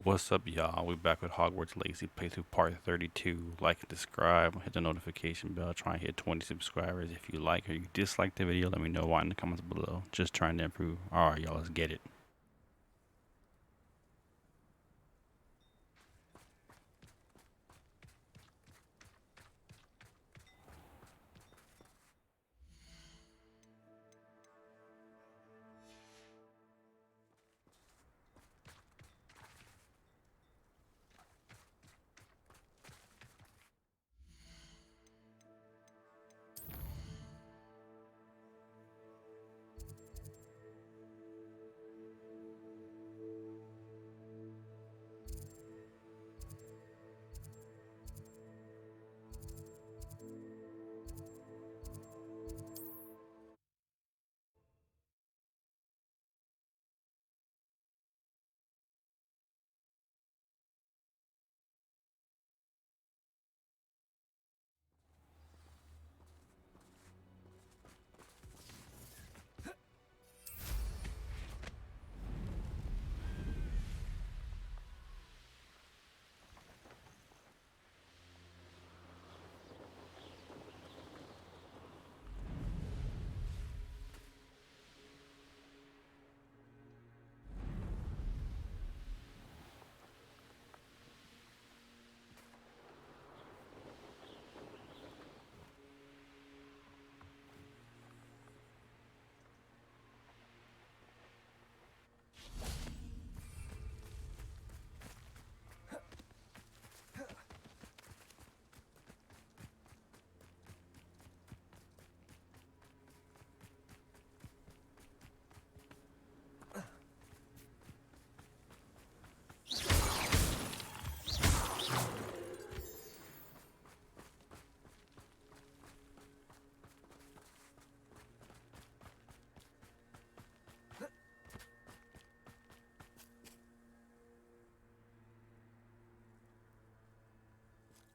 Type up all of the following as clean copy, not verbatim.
What's up, y'all? We back with Hogwarts Legacy playthrough part 32. Like and subscribe, hit the notification bell, try and hit 20 subscribers. If you like or you dislike the video, let me know why in the comments below. Just trying to improve. Alright, y'all, let's get it.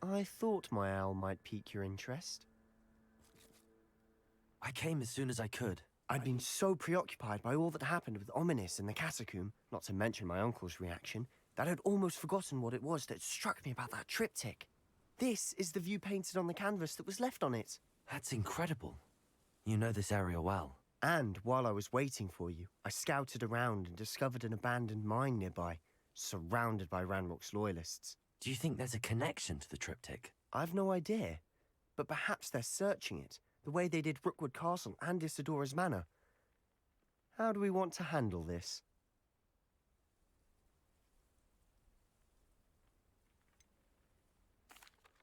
I thought my owl might pique your interest. I came as soon as I could. I'd been so preoccupied by all that happened with Ominis and the catacomb, not to mention my uncle's reaction, that I'd almost forgotten what it was that struck me about that triptych. This is the view painted on the canvas that was left on it. That's incredible. You know this area well. And while I was waiting for you, I scouted around and discovered an abandoned mine nearby, surrounded by Ranrock's loyalists. Do you think there's a connection to the triptych? I've no idea, but perhaps they're searching it, the way they did Rookwood Castle and Isidora's Manor. How do we want to handle this?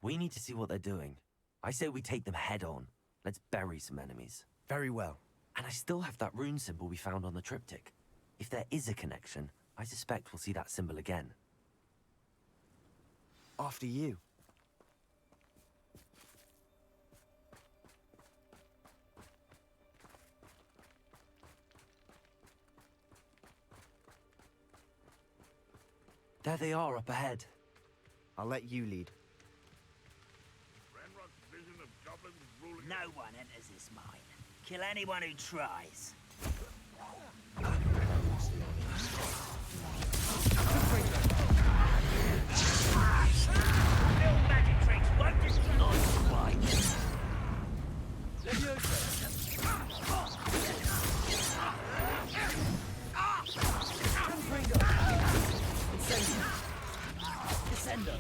We need to see what they're doing. I say we take them head on. Let's bury some enemies. Very well. And I still have that rune symbol we found on the triptych. If there is a connection, I suspect we'll see that symbol again. After you. There they are up ahead. I'll let you lead. No one enters this mine. Kill anyone who tries. Little magic tricks won't destroy the light. Descendo.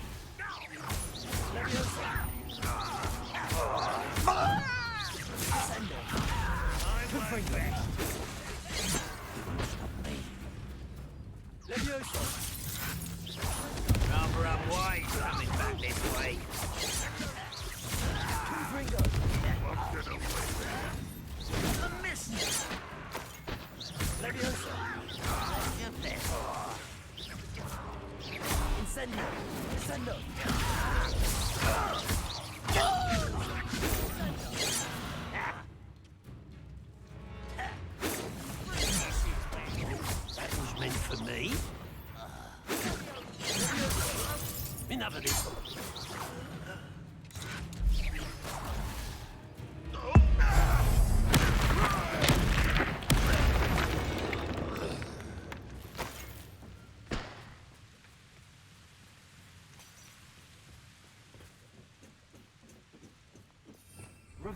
Rather unwise coming back this way. A miss. Leviosa. Your best. Incendio. Descendo. That was meant for me. Enough of this.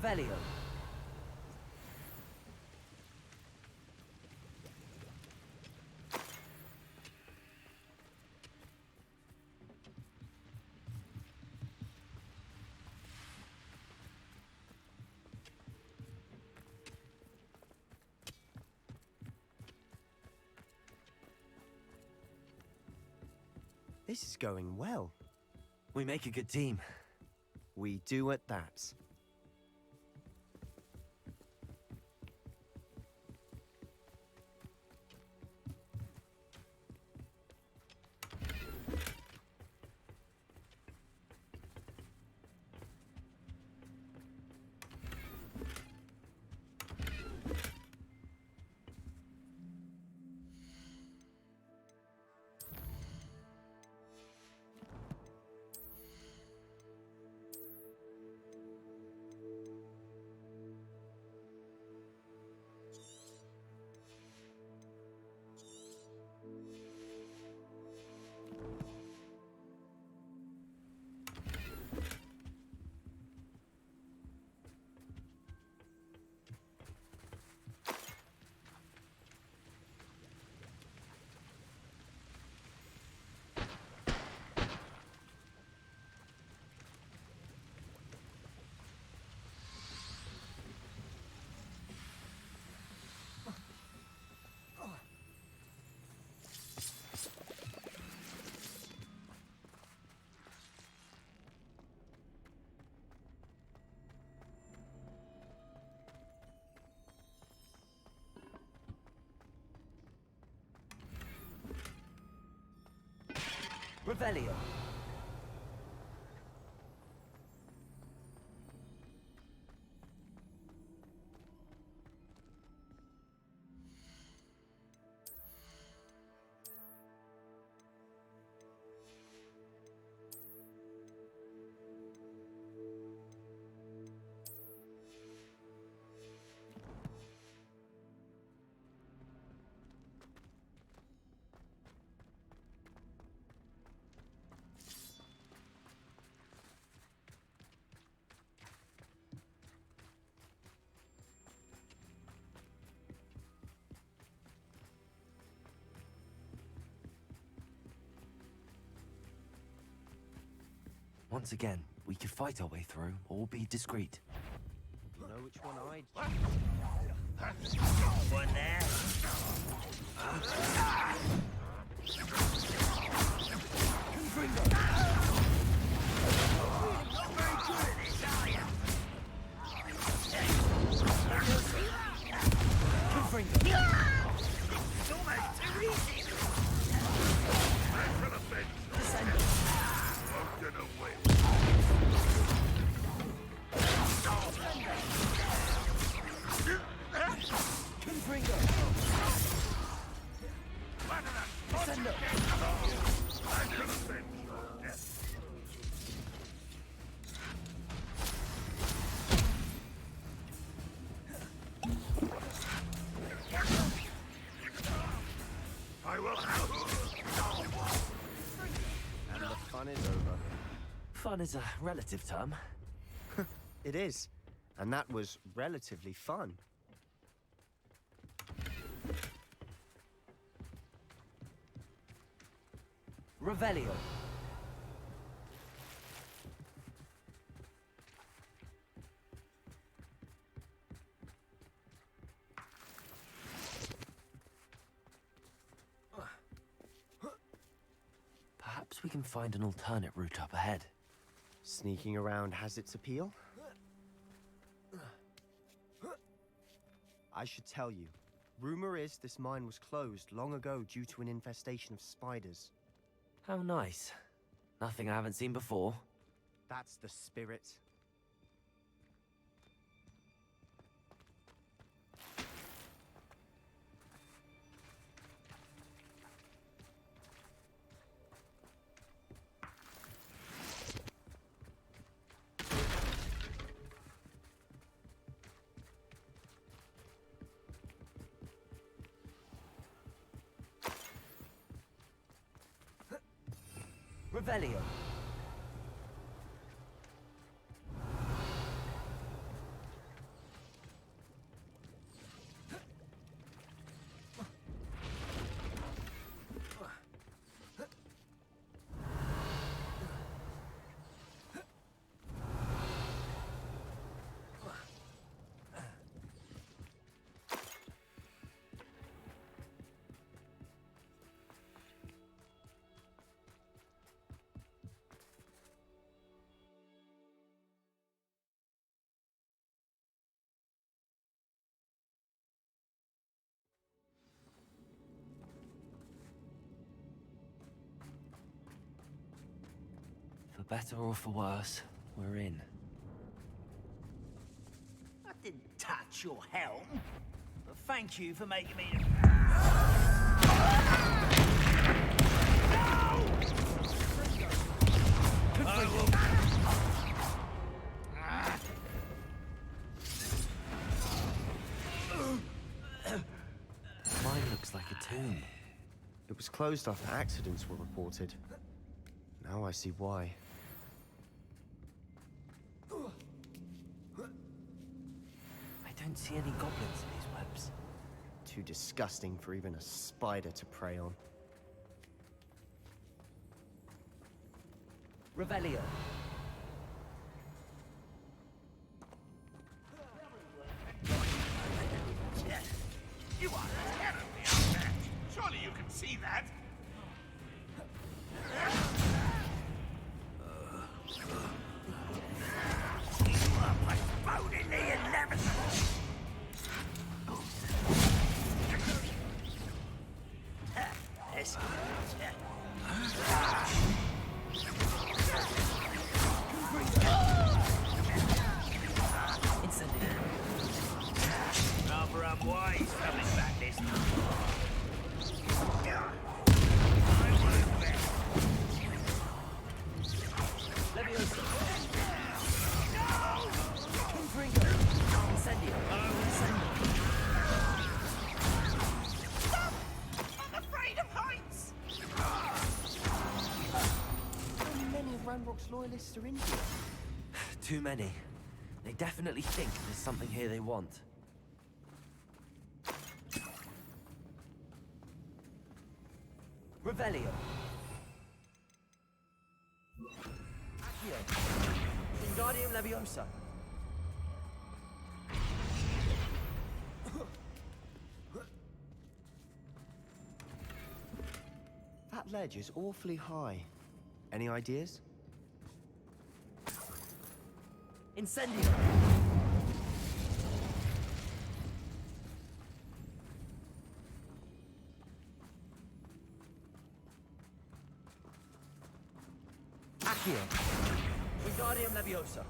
Revelio. This is going well. We make a good team. We do at that. Revelio. Once again, we could fight our way through or be discreet. You know which one I'd... One there. It's almost too easy. I will have... And the fun is over. Fun is a relative term. It is. And that was relatively fun. Revelio. Perhaps we can find an alternate route up ahead. Sneaking around has its appeal. I should tell you, rumor is this mine was closed long ago due to an infestation of spiders. How nice. Nothing I haven't seen before. That's the spirit. Revelio. For better or for worse, we're in. I didn't touch your helm. But thank you for making me... Mine looks like a tomb. It was closed after accidents were reported. Now I see why. I don't see any goblins in these webs. Too disgusting for even a spider to prey on. Revelio. You are terribly outmatched. Surely you can see that. You are postponingly inevitable. This... Incendiary. Rather unwise coming back this time. I won't bet. Leviosa. Confringo. Incendio. I'm afraid of heights. How many of Ranrock's loyalists are in here? Too many. They definitely think there's something here they want. Revelio. Accio. Wingardium Leviosa. That ledge is awfully high. Any ideas? Incendio. Accio. Wingardium Leviosa.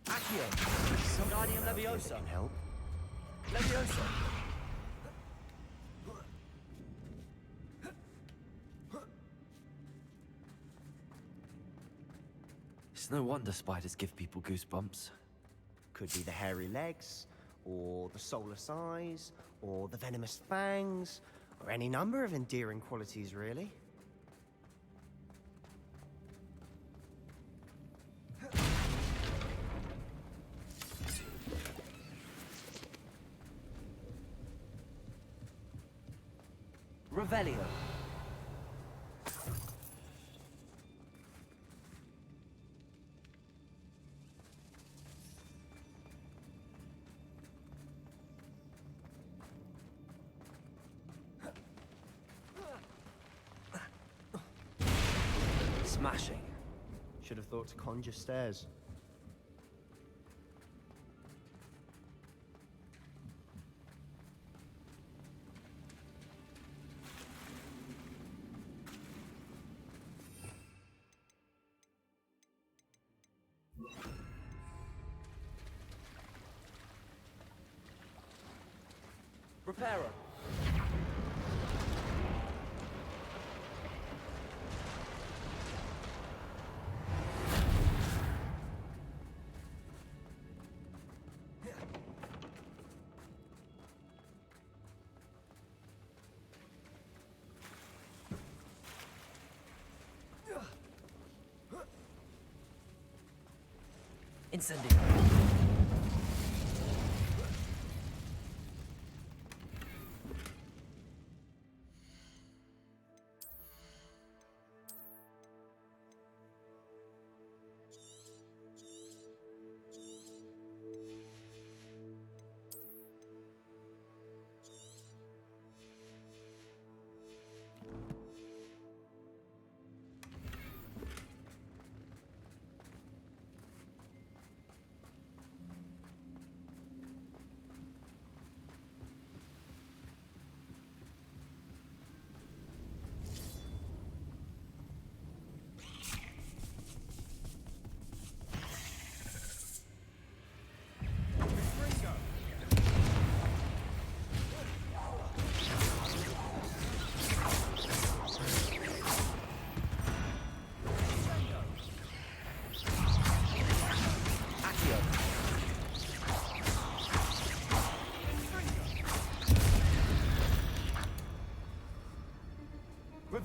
Accio. Wingardium Leviosa. Can help. Leviosa. It's no wonder spiders give people goosebumps. Could be the hairy legs, or the soulless eyes, or the venomous fangs, or any number of endearing qualities, really. Revelio. Smashing. Should have thought to conjure stairs. Reparo. Incendio.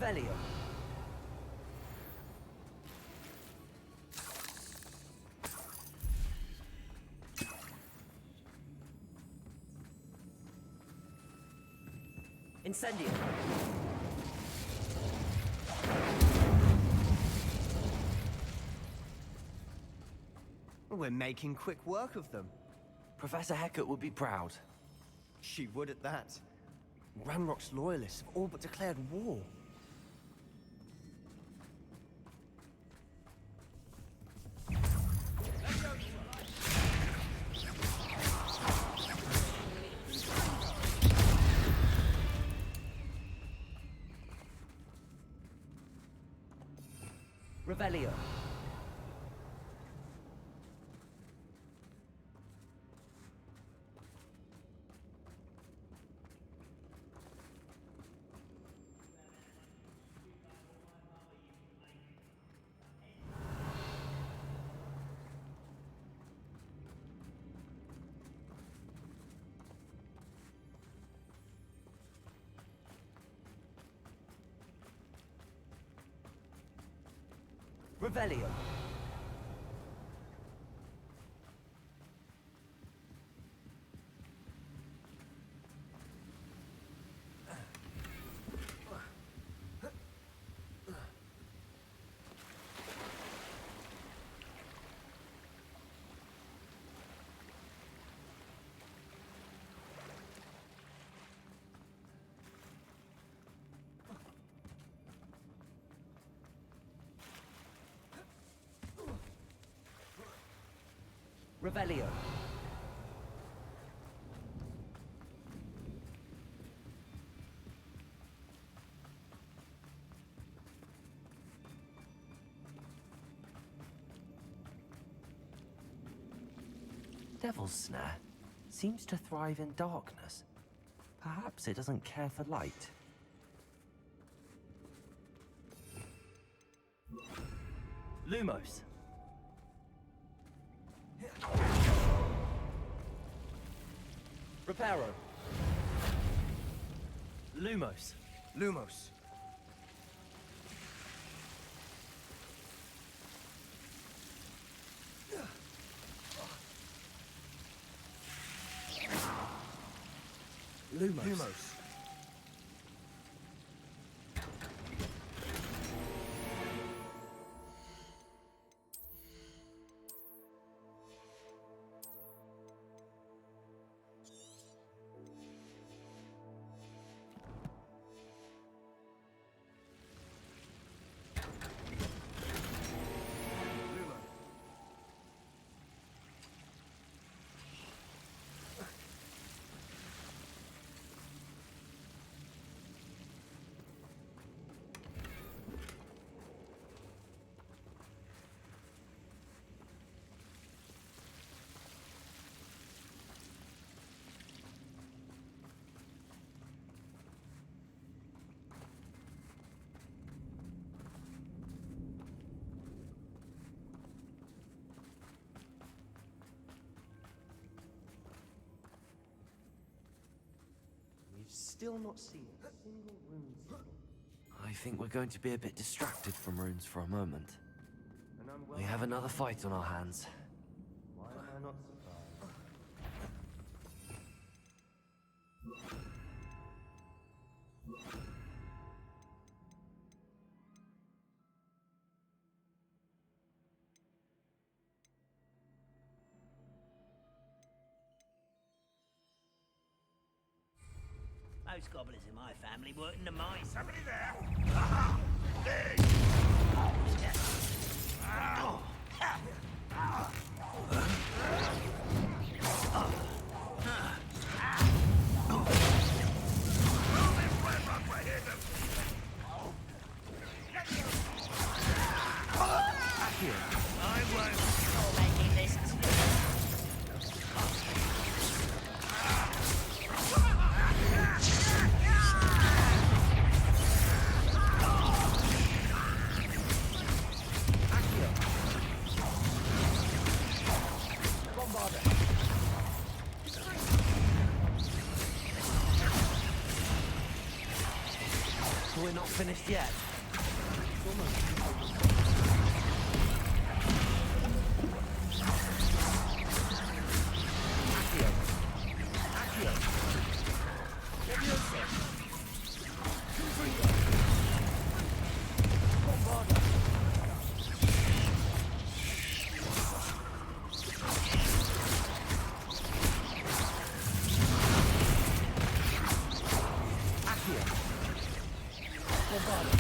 Revelio. Incendio. We're making quick work of them. Professor Hecat would be proud. She would at that. Ranrock's loyalists have all but declared war. Revelio. Revelio. Revelio. Devil's Snare seems to thrive in darkness. Perhaps it doesn't care for light. Lumos. Reparo. Lumos. Lumos. Lumos. Lumos. We've still not seen a single rune symbol. I think we're going to be a bit distracted from runes for a moment. And I'm well. We have another fight on our hands. Why am I not surprised? Most gobblers in my family work in the mines. Somebody there? Aha! Dig! I won't. You're making this. finished yet. Accio. Accio. Levioso. Confringo. Bombarda. Accio. Bombarda.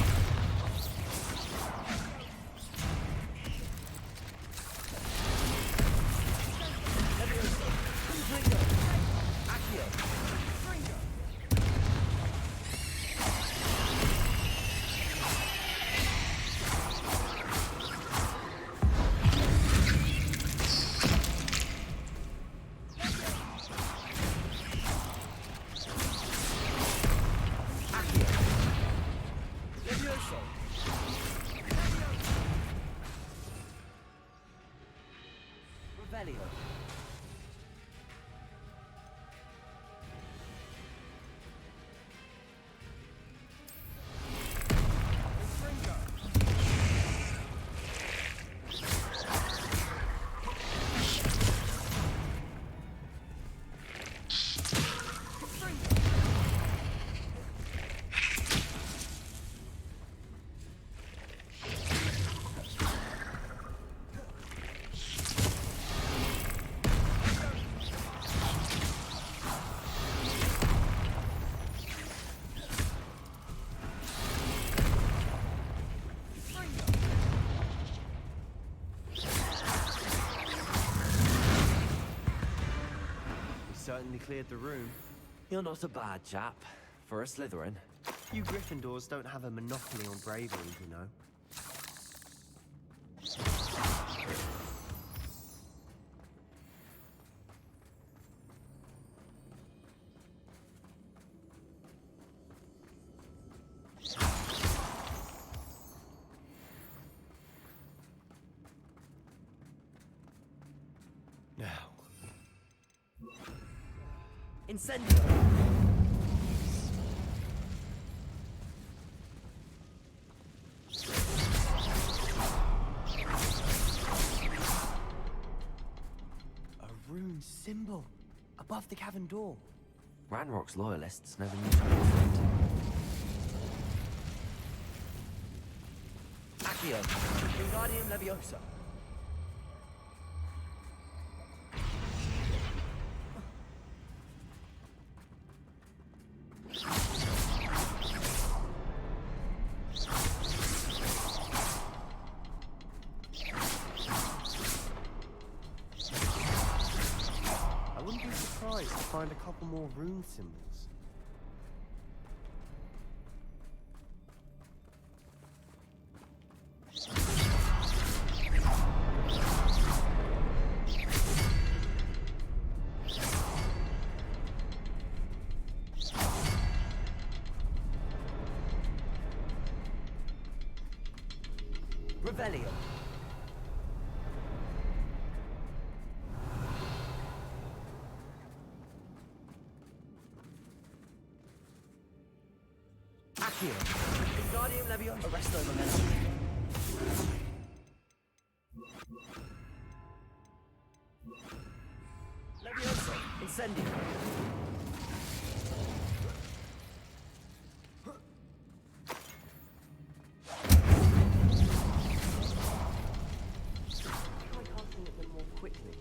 Levioso. Confringo. Accio. Confringo. Accio. Levioso. Revelio. Confringo. Confringo. We certainly cleared the room. You're not a bad chap. For a Slytherin. You Gryffindors don't have a monopoly on bravery, you know. Now, Incendio! a rune symbol above the cavern door. Ranrock's loyalists never knew to conflict. Accio. Wingardium Leviosa. I wouldn't be surprised to find a couple more rune symbols. Revelio! Accio. Wingardium Leviosa. Arresto Momentum. Levioso! Incendio! Try casting at them more quickly.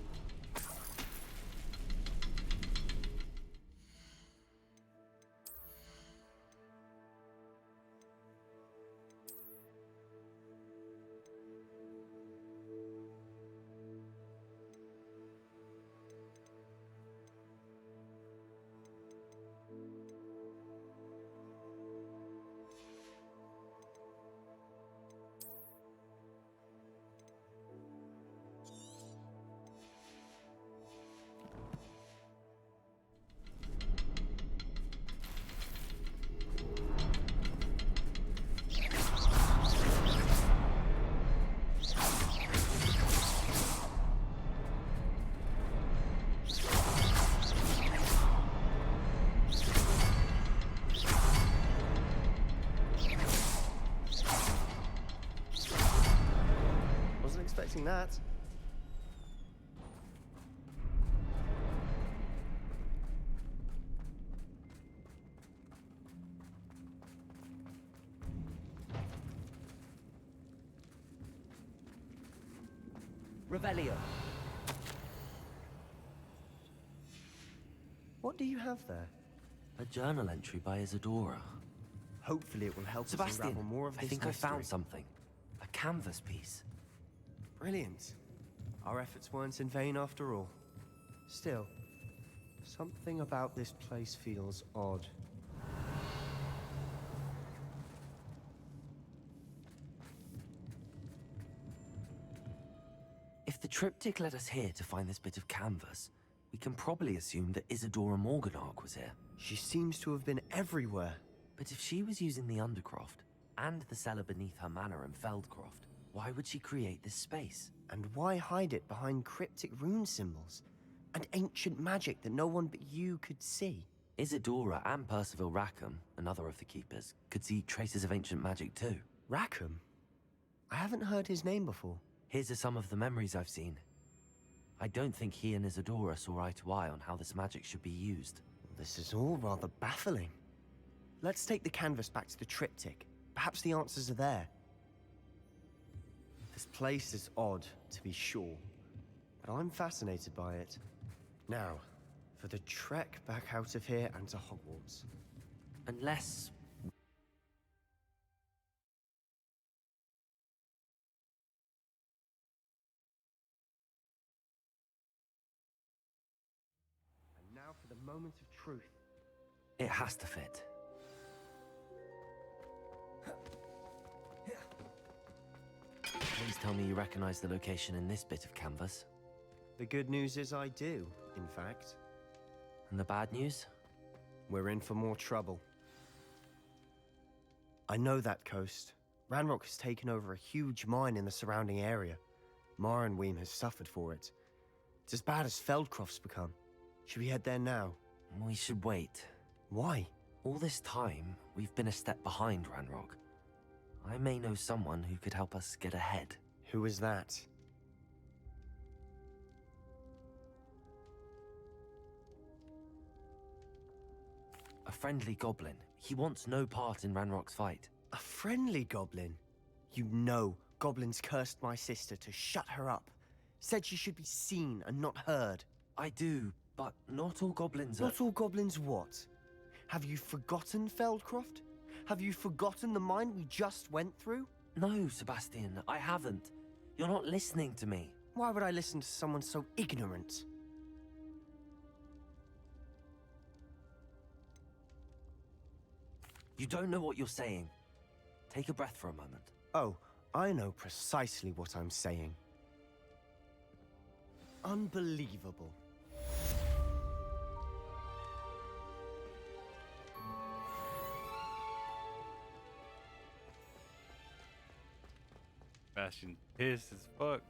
expecting that. Revelio. What do you have there? A journal entry by Isadora. Hopefully it will help us Sebastian, unravel more of I this think I found mystery. something. A canvas piece. Brilliant. Our efforts weren't in vain after all. Still, something about this place feels odd. If the triptych led us here to find this bit of canvas, we can probably assume that Isadora Morganark was here. She seems to have been everywhere. But if she was using the Undercroft, and the cellar beneath her manor in Feldcroft, why would she create this space? And why hide it behind cryptic rune symbols? And ancient magic that no one but you could see? Isadora and Percival Rackham, another of the Keepers, could see traces of ancient magic too. Rackham? I haven't heard his name before. Here's some of the memories I've seen. I don't think he and Isadora saw eye to eye on how this magic should be used. This is all rather baffling. Let's take the canvas back to the triptych. Perhaps the answers are there. This place is odd, to be sure, but I'm fascinated by it. Now, for the trek back out of here and to Hogwarts. Unless... And now for the moment of truth. it has to fit. Please tell me you recognize the location in this bit of canvas. The good news is I do, in fact. And the bad news? We're in for more trouble. I know that coast. Ranrock has taken over a huge mine in the surrounding area. Marrenweem has suffered for it. It's as bad as Feldcroft's become. Should we head there now? We should wait. Why? All this time, we've been a step behind Ranrock. I may know someone who could help us get ahead. Who is that? A friendly goblin. He wants no part in Ranrock's fight. A friendly goblin? You know goblins cursed my sister to shut her up. Said she should be seen and not heard. I do, but not all goblins are... Not all goblins what? Have you forgotten Feldcroft? Have you forgotten the mine we just went through? No, Sebastian, I haven't. You're not listening to me. Why would I listen to someone so ignorant? You don't know what you're saying. Take a breath for a moment. Oh, I know precisely what I'm saying. Unbelievable. Bastion pissed as fuck.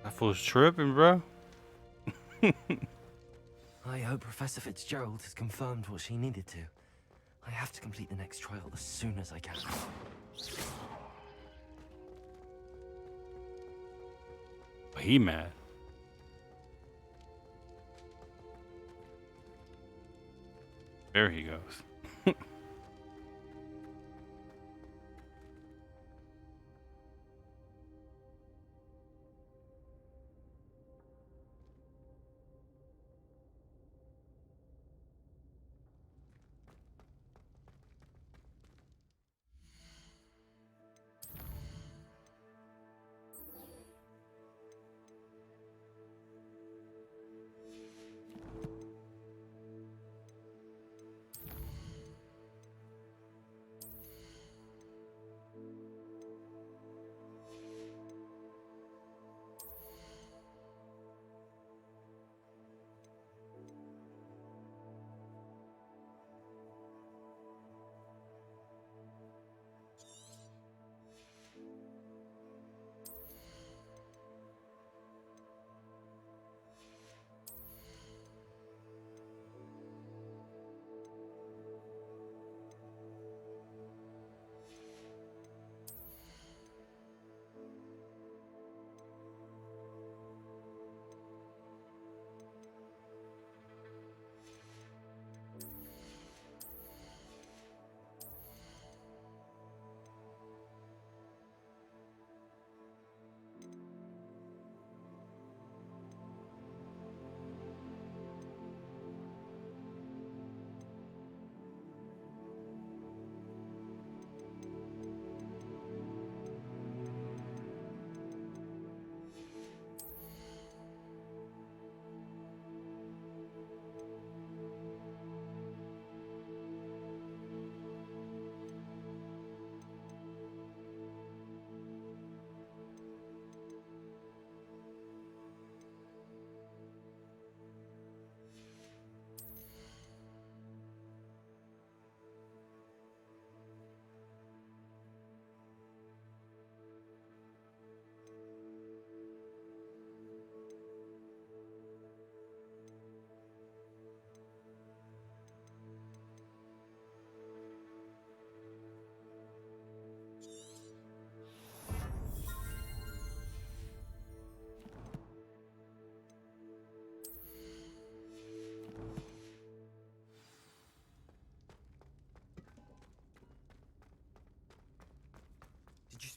That fool's tripping, bro. I hope Professor Fitzgerald has confirmed what she needed to. I have to complete the next trial as soon as I can. He mad. There he goes.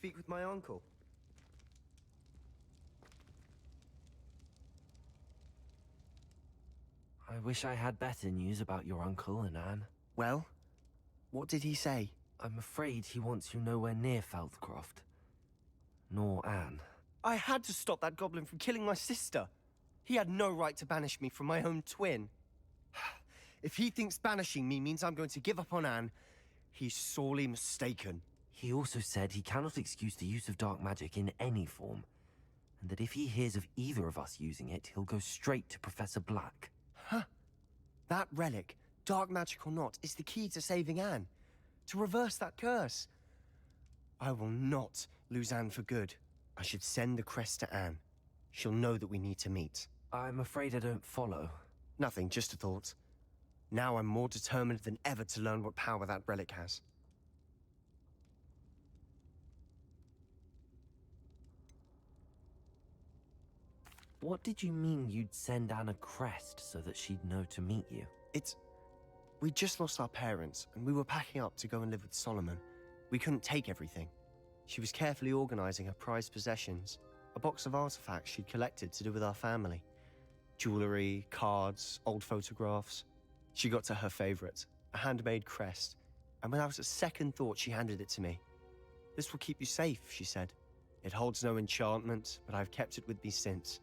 speak with my uncle? I wish I had better news about your uncle and Anne. Well, what did he say? I'm afraid he wants you nowhere near Feldcroft. Nor Anne. I had to stop that goblin from killing my sister. He had no right to banish me from my own twin. If he thinks banishing me means I'm going to give up on Anne, he's sorely mistaken. He also said he cannot excuse the use of dark magic in any form, and that if he hears of either of us using it, he'll go straight to Professor Black. Huh. That relic, dark magic or not, is the key to saving Anne. To reverse that curse. I will not lose Anne for good. I should send the crest to Anne. She'll know that we need to meet. I'm afraid I don't follow. Nothing, just a thought. Now I'm more determined than ever to learn what power that relic has. What did you mean you'd send Anne a crest so that she'd know to meet you? We just lost our parents, and we were packing up to go and live with Solomon. We couldn't take everything. She was carefully organizing her prized possessions, a box of artifacts she'd collected to do with our family. Jewelry, cards, old photographs. She got to her favorite, a handmade crest, and without a second thought she handed it to me. This will keep you safe, she said. It holds no enchantment, but I've kept it with me since.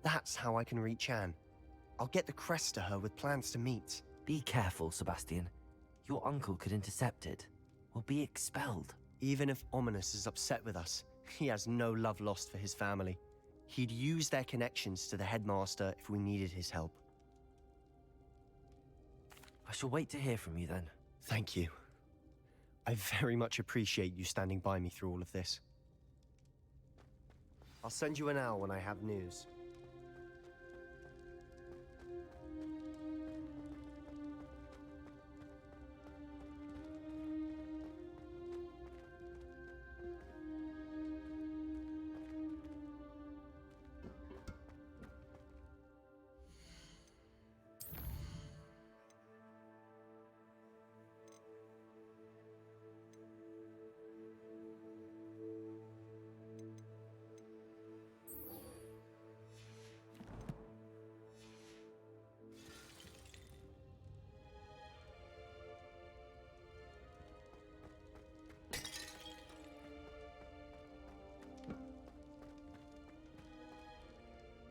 That's how I can reach Anne. I'll get the crest to her with plans to meet. Be careful, Sebastian. Your uncle could intercept it. We'll be expelled. Even if Ominous is upset with us, he has no love lost for his family. He'd use their connections to the headmaster if we needed his help. I shall wait to hear from you then. Thank you. I very much appreciate you standing by me through all of this. I'll send you an owl when I have news.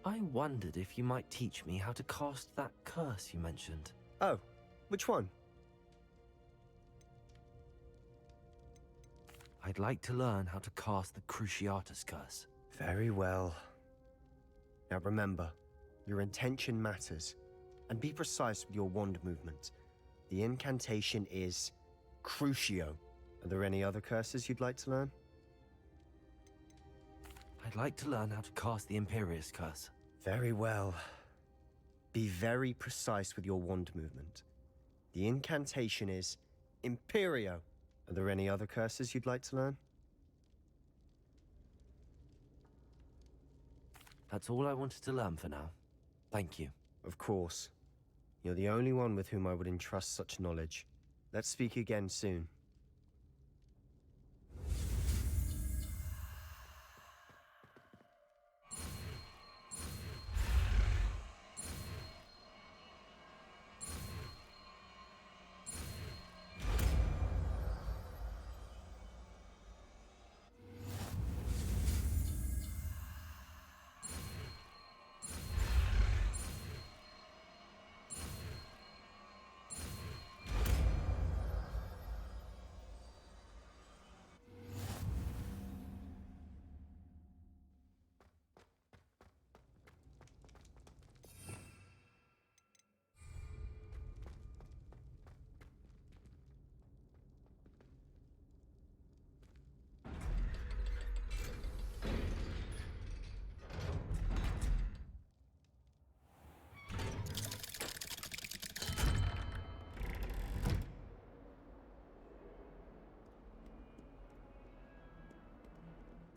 I wondered if you might teach me how to cast that curse you mentioned. Oh, which one? I'd like to learn how to cast the Cruciatus curse. Very well. Now remember, your intention matters, and be precise with your wand movement. The incantation is Crucio. Are there any other curses you'd like to learn? I'd like to learn how to cast the Imperius curse. Very well. Be very precise with your wand movement. The incantation is Imperio. Are there any other curses you'd like to learn? That's all I wanted to learn for now. Thank you. Of course. You're the only one with whom I would entrust such knowledge. Let's speak again soon.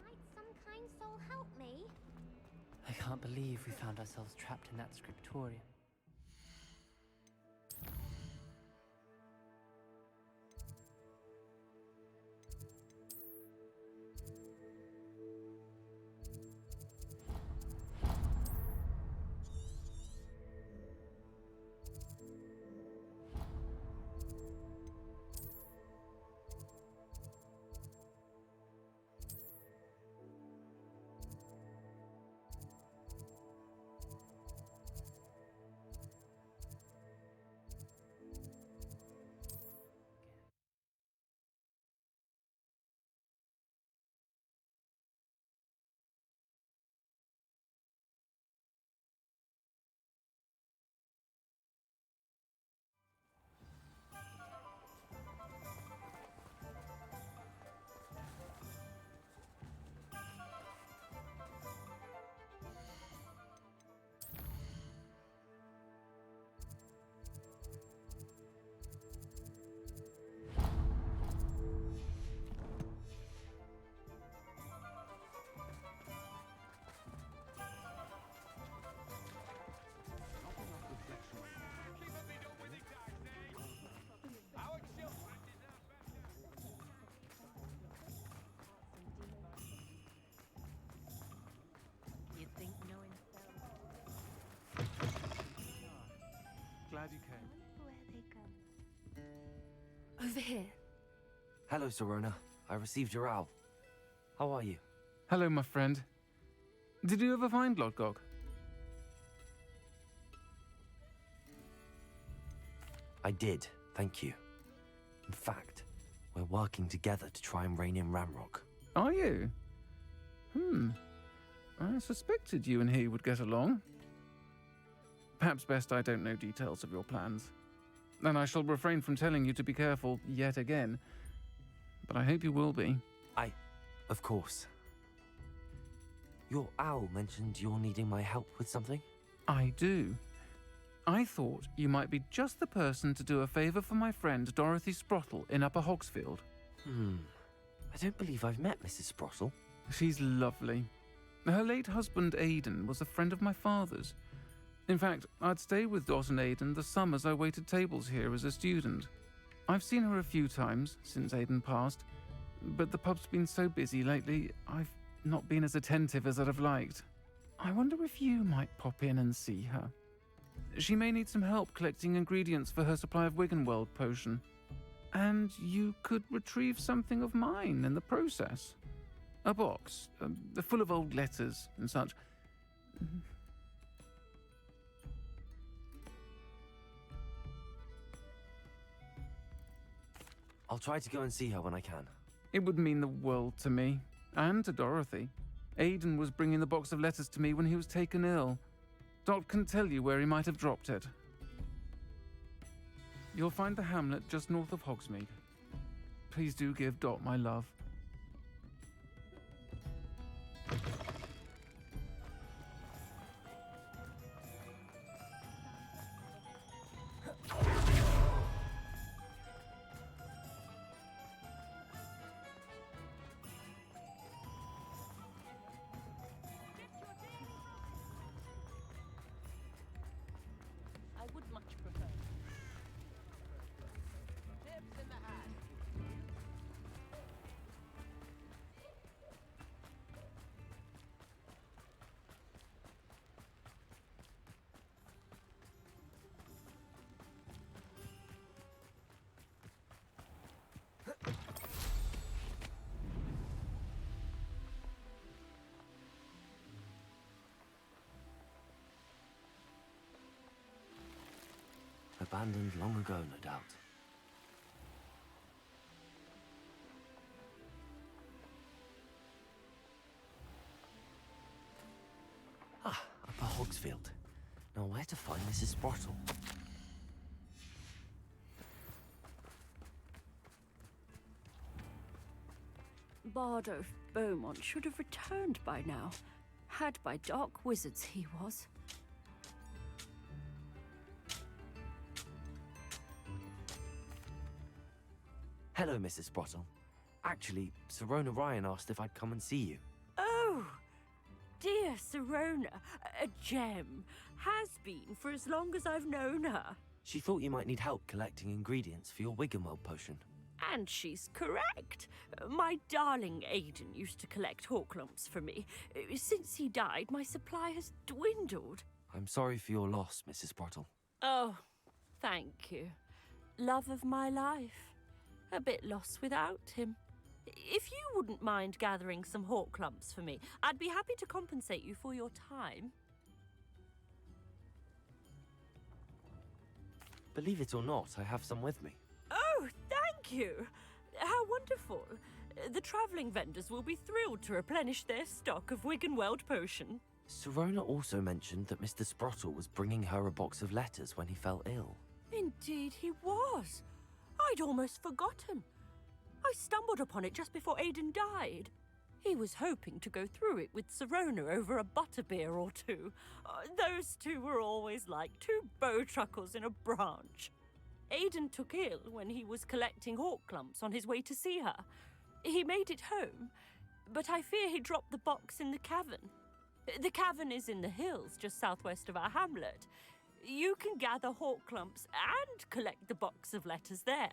Might some kind soul help me? I can't believe we found ourselves trapped in that scriptorium. glad you came. Where they go. Over here. Hello, Sirona. I received your owl. How are you? Hello, my friend. Did you ever find Lodgok? I did, thank you. In fact, we're working together to try and rein in Ramrock. Are you? I suspected you and he would get along. Perhaps best I don't know details of your plans. And I shall refrain from telling you to be careful yet again. But I hope you will be. Of course. Your owl mentioned you're needing my help with something? I do. I thought you might be just the person to do a favor for my friend Dorothy Sprottle in Upper Hogsfield. I don't believe I've met Mrs. Sprottle. She's lovely. Her late husband Aidan was a friend of my father's. In fact, I'd stay with Dot and Aidan the summers I waited tables here as a student. I've seen her a few times since Aidan passed, but the pub's been so busy lately, I've not been as attentive as I'd have liked. I wonder if you might pop in and see her. She may need some help collecting ingredients for her supply of Wiggenweld potion. And you could retrieve something of mine in the process. A box, full of old letters and such. I'll try to go and see her when I can. It would mean the world to me, and to Dorothy. Aidan was bringing the box of letters to me when he was taken ill. Dot can tell you where he might have dropped it. You'll find the hamlet just north of Hogsmeade. Please do give Dot my love. I would much prefer. Tips in the hat. Abandoned long ago, no doubt. Upper Hogsfield. Now where to find Mrs. Sprottle? Bardolph Beaumont should have returned by now. Had by dark wizards he was. Hello, Mrs. Sprottle. Actually, Sirona Ryan asked if I'd come and see you. Oh, dear Sirona, a gem. Has been for as long as I've known her. She thought you might need help collecting ingredients for your Wiggenweld potion. And she's correct. My darling Aidan used to collect Horklumps for me. Since he died, my supply has dwindled. I'm sorry for your loss, Mrs. Sprottle. Oh, thank you. Love of my life. A bit lost without him. If you wouldn't mind gathering some Horklumps for me, I'd be happy to compensate you for your time. Believe it or not, I have some with me. Oh, thank you. How wonderful. The travelling vendors will be thrilled to replenish their stock of Wiggenweld potion. Sirona also mentioned that Mr. Sprottle was bringing her a box of letters when he fell ill. Indeed he was. I'd almost forgotten. I stumbled upon it just before Aidan died. He was hoping to go through it with Sirona over a butterbeer or two. Those two were always like two bowtruckles in a branch. Aidan took ill when he was collecting Horklumps on his way to see her. He made it home, but I fear he dropped the box in the cavern. The cavern is in the hills just southwest of our hamlet. You can gather Horklumps and collect the box of letters there.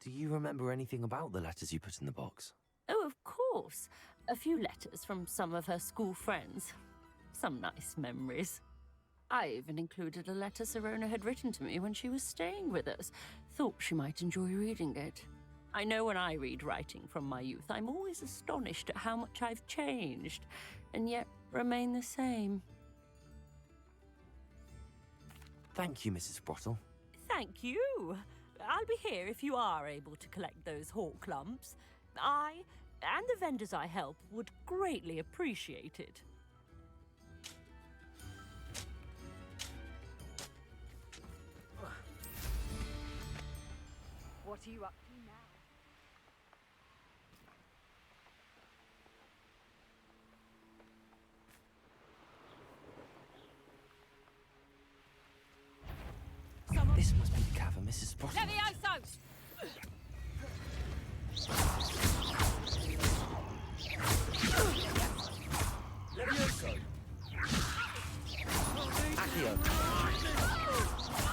Do you remember anything about the letters you put in the box? Oh, of course. A few letters from some of her school friends. Some nice memories. I even included a letter Sirona had written to me when she was staying with us. Thought she might enjoy reading it. I know when I read writing from my youth, I'm always astonished at how much I've changed, and yet remain the same. Thank you, Mrs. Sprottle. Thank you. I'll be here if you are able to collect those hawk lumps. I, and the vendors I help, would greatly appreciate it. What are you up to now? This must be the cavern Mrs. Sprottle. Levioso! Levioso! Accio!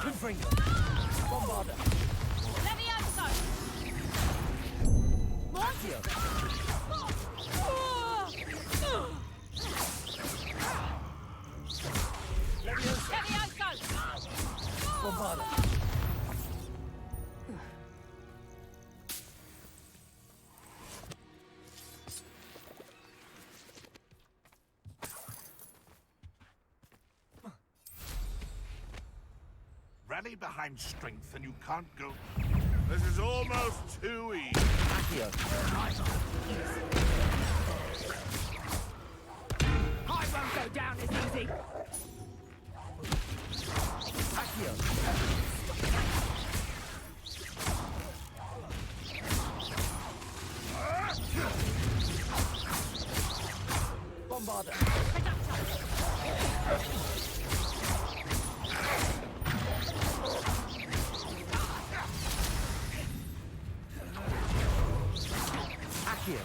Confringo! Bombarda! Levioso! Accio! Levioso! Levioso! Bombarda! Rally behind strength and you can't go... This is almost too easy. Accio! I won't go down as easy. Accio! Bombarda! Accio!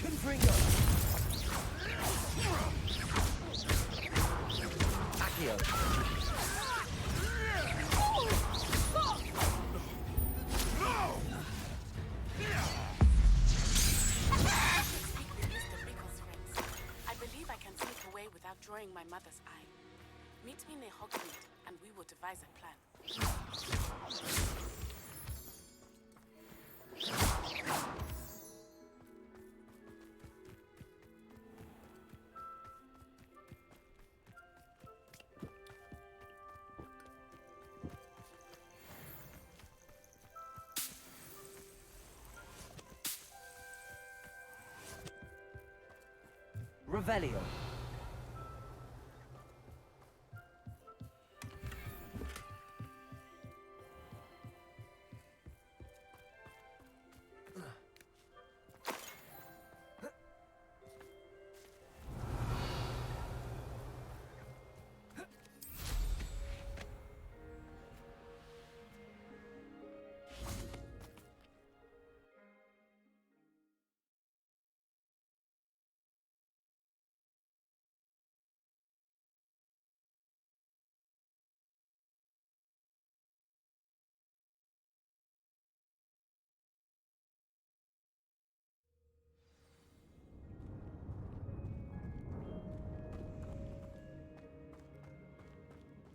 Confringo! Accio! I believe I can slip away without drawing my mother's eye. Meet me near Hogwart, and we will devise a plan. Revelio.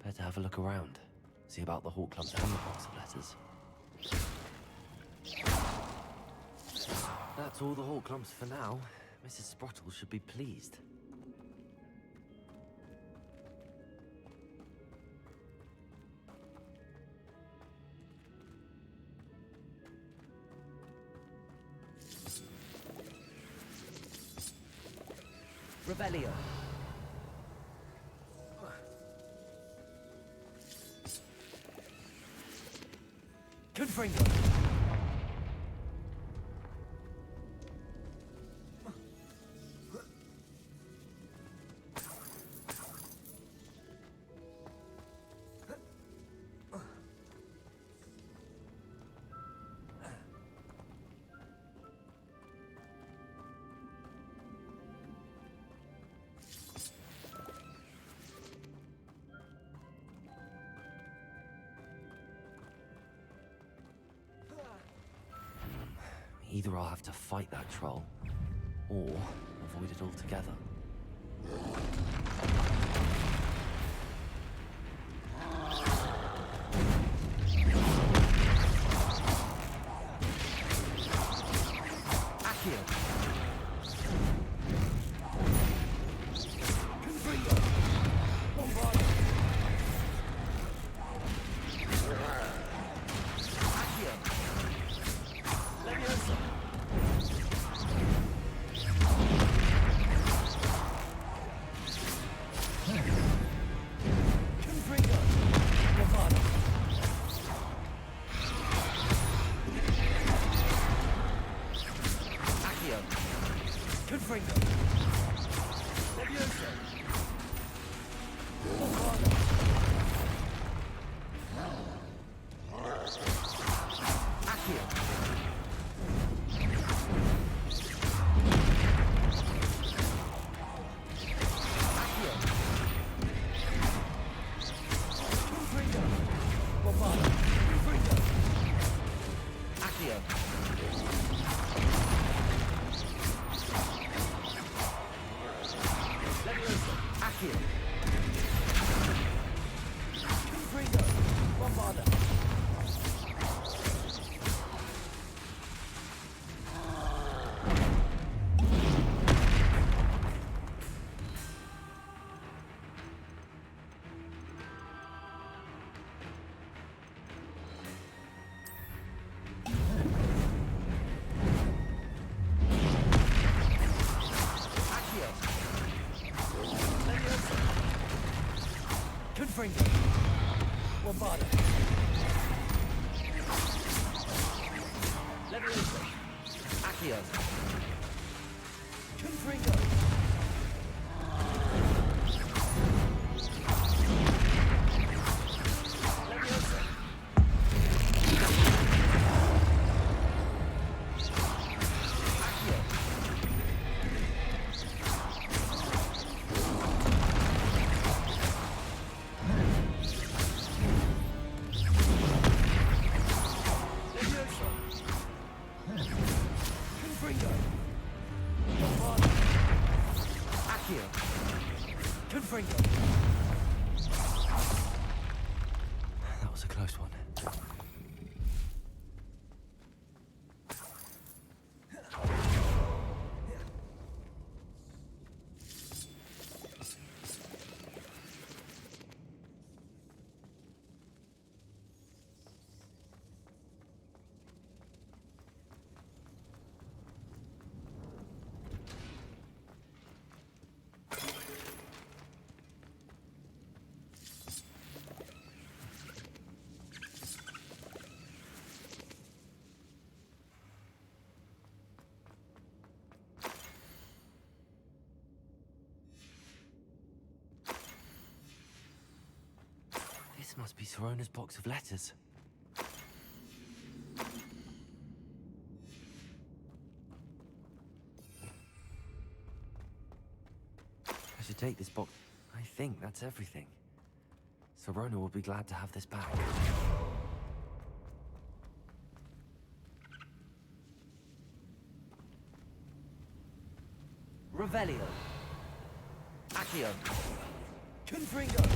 Better have a look around. See about the Hawk Club's and the box of letters. That's all the Hawk clumps for now. Mrs. Sprottle should be pleased. Revelio. Confringo. Either I'll have to fight that troll, or avoid it altogether. Confringo. Bombarda. Leviosa. Accio. Confringo. Leviosa. Accio. That was a close one. This must be Sirona's box of letters. I should take this box. I think that's everything. Sirona will be glad to have this back. Revelio. Accio. Confringo.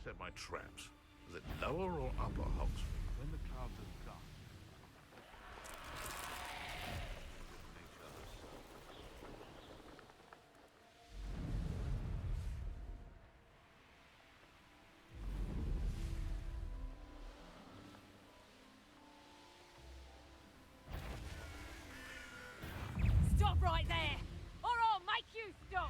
set my traps? Is it lower or upper Hawksbury? When the clouds have gone. Stop right there, or I'll make you stop!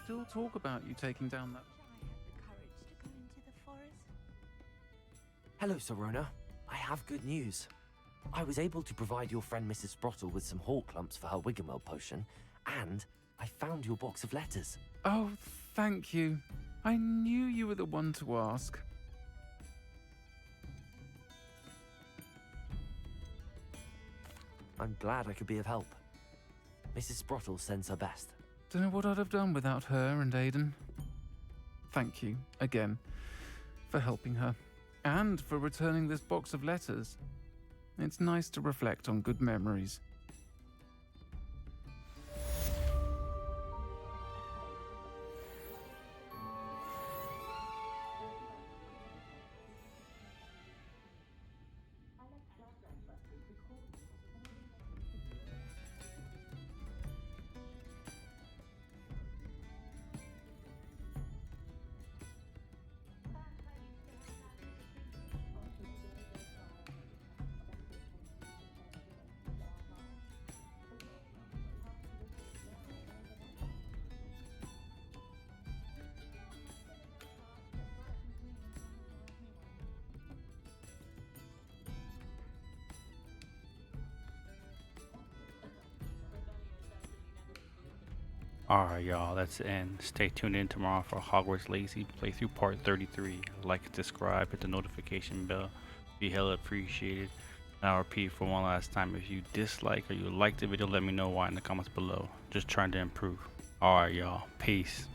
Still talk about you taking down that. I have the courage to go into the forest. Hello, Serona. I have good news. I was able to provide your friend Mrs. Sprottle with some hawk lumps for her Wiggenweld potion, and I found your box of letters. Oh, thank you. I knew you were the one to ask. I'm glad I could be of help. Mrs. Sprottle sends her best. Don't know what I'd have done without her and Aidan. Thank you, again, for helping her, and for returning this box of letters. It's nice to reflect on good memories. Alright, y'all, that's the end. Stay tuned in tomorrow for Hogwarts Legacy playthrough part 33. Like and subscribe, hit the notification bell. Be hella appreciated. And I'll repeat for one last time, if you dislike or you like the video, let me know why in the comments below. Just trying to improve. Alright, y'all. Peace.